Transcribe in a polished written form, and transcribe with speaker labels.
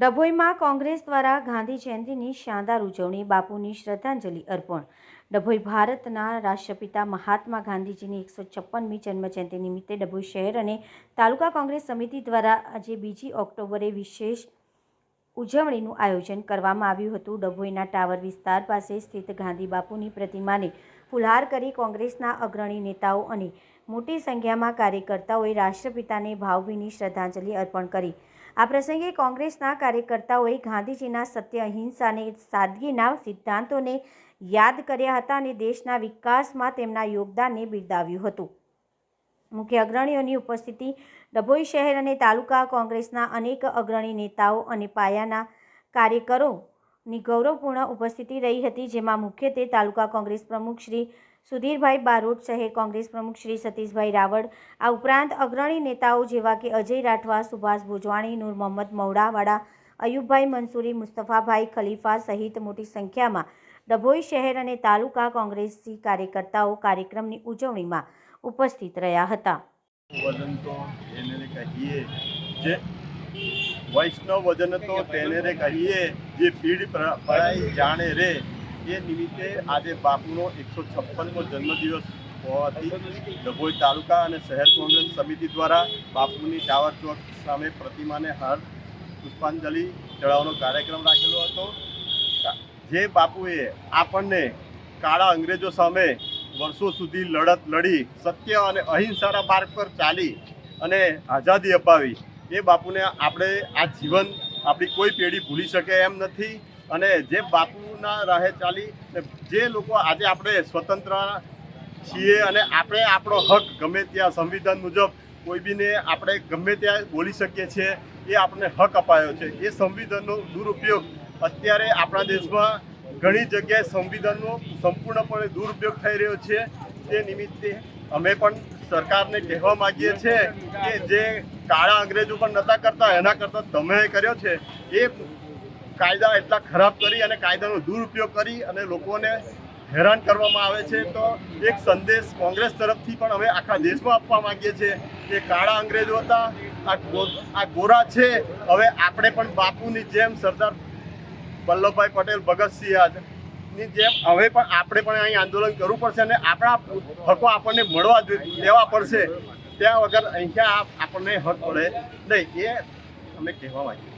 Speaker 1: ડભોઈમાં કોંગ્રેસ દ્વારા ગાંધી જયંતિની શાનદાર ઉજવણી, બાપુની શ્રદ્ધાંજલિ અર્પણ। ડભોઈ ભારતના રાષ્ટ્રપિતા મહાત્મા ગાંધીજીની 156મી જન્મજયંતિ નિમિત્તે ડભોઈ શહેર અને તાલુકા કોંગ્રેસ સમિતિ દ્વારા આજે 2 ઓક્ટોબરે વિશેષ ઉજવણીનું આયોજન કરવામાં આવ્યું હતું। ડભોઈના ટાવર વિસ્તાર પાસે સ્થિત ગાંધી બાપુની પ્રતિમાને ફુલહાર કરી કોંગ્રેસના અગ્રણી નેતાઓ અને મોટી સંખ્યામાં કાર્યકર્તાઓએ રાષ્ટ્રપિતાને ભાવભીની શ્રદ્ધાંજલિ અર્પણ કરી। આ પ્રસંગે કોંગ્રેસના કાર્યકર્તાઓએ ગાંધીજીના સત્ય, અહિંસા અને સાદગીના સિદ્ધાંતોને યાદ કર્યા હતા અને દેશના વિકાસમાં તેમના યોગદાનને બિરદાવ્યું હતું। મુખ્ય અગ્રણીઓની ઉપસ્થિતિ ડભોઈ શહેર અને તાલુકા કોંગ્રેસના અનેક અગ્રણી નેતાઓ અને પાયાના કાર્યકરોની ગૌરવપૂર્ણ ઉપસ્થિતિ રહી હતી, જેમાં મુખ્યત્વે તાલુકા કોંગ્રેસ પ્રમુખ શ્રી સુધીરભાઈ બારોટ, શહેર કોંગ્રેસ પ્રમુખ શ્રી સતીશભાઈ રાવળ, આ ઉપરાંત અગ્રણી નેતાઓ જેવા કે અજય રાઠવા, સુભાષ ભોજવાણી, નૂર મોહમ્મદ મવડાવાડા, અયુબભાઈ મંસૂરી, મુસ્તફાભાઈ ખલીફા સહિત મોટી સંખ્યામાં ડભોઈ શહેર અને તાલુકા કોંગ્રેસી કાર્યકર્તાઓ કાર્યક્રમની ઉજવણીમાં ઉપસ્થિત રહ્યા હતા।
Speaker 2: વજન તો એને કહીએ જે વૈષ્ણવ વજન તો તેને કહીએ જે પીઢ પડાઈ જાણે રે, એ નિમિત્તે આજે બાપુનો 156મો જન્મદિવસ હોવાથી ડભોઈ તાલુકા અને શહેર કોંગ્રેસ સમિતિ દ્વારા બાપુની ટાવર ચોક સામે પ્રતિમાને હાર પુષ્પાંજલિ ચડાવવાનો કાર્યક્રમ રાખેલો હતો। જે બાપુએ આપણને કાળા અંગ્રેજો સામે વર્ષો સુધી લડત લડી, સત્ય અને અહિંસાના માર્ગ પર ચાલી અને આઝાદી અપાવી, એ બાપુને આપણે આ જીવન આપણી કોઈ પેઢી ભૂલી શકે એમ નથી। અને જે બાપુના રાહે ચાલી જે લોકો આજે આપણે સ્વતંત્ર છીએ અને આપણે આપણો હક ગમે ત્યાં સંવિધાન મુજબ કોઈ બીને આપણે ગમે ત્યાં બોલી શકીએ છીએ, એ આપણને હક અપાયો છે। એ સંવિધાનનો દુરુપયોગ અત્યારે આપણા દેશમાં ઘણી જગ્યાએ સંવિધાનનો સંપૂર્ણપણે દુરુપયોગ થઈ રહ્યો છે। તે નિમિત્તે અમે પણ સરકારને કહેવા માગીએ છીએ કે જે કાળા અંગ્રેજો પણ નહોતા કરતા, એના કરતાં તમે કર્યો છે, એ કાયદા એટલા ખરાબ કરી અને કાયદાનો દુરુપયોગ કરી અને લોકોને હેરાન કરવામાં આવે છે। તો એક સંદેશ કોંગ્રેસ તરફથી પણ અમે આખા દેશમાં આપવા માંગીએ છીએ કે કાળા અંગ્રેજો હતા, આ ગોરા છે, હવે આપણે પણ બાપુની જેમ, સરદાર વલ્લભભાઈ પટેલ, ભગતસિંહની જેમ હવે પણ આપણે પણ અહીં આંદોલન કરવું પડશે અને આપણા હકો આપણને મળવા લેવા પડશે। ત્યાં વગર અહીંયા આપણને હક મળે નહીં, એ અમે કહેવા માંગીએ।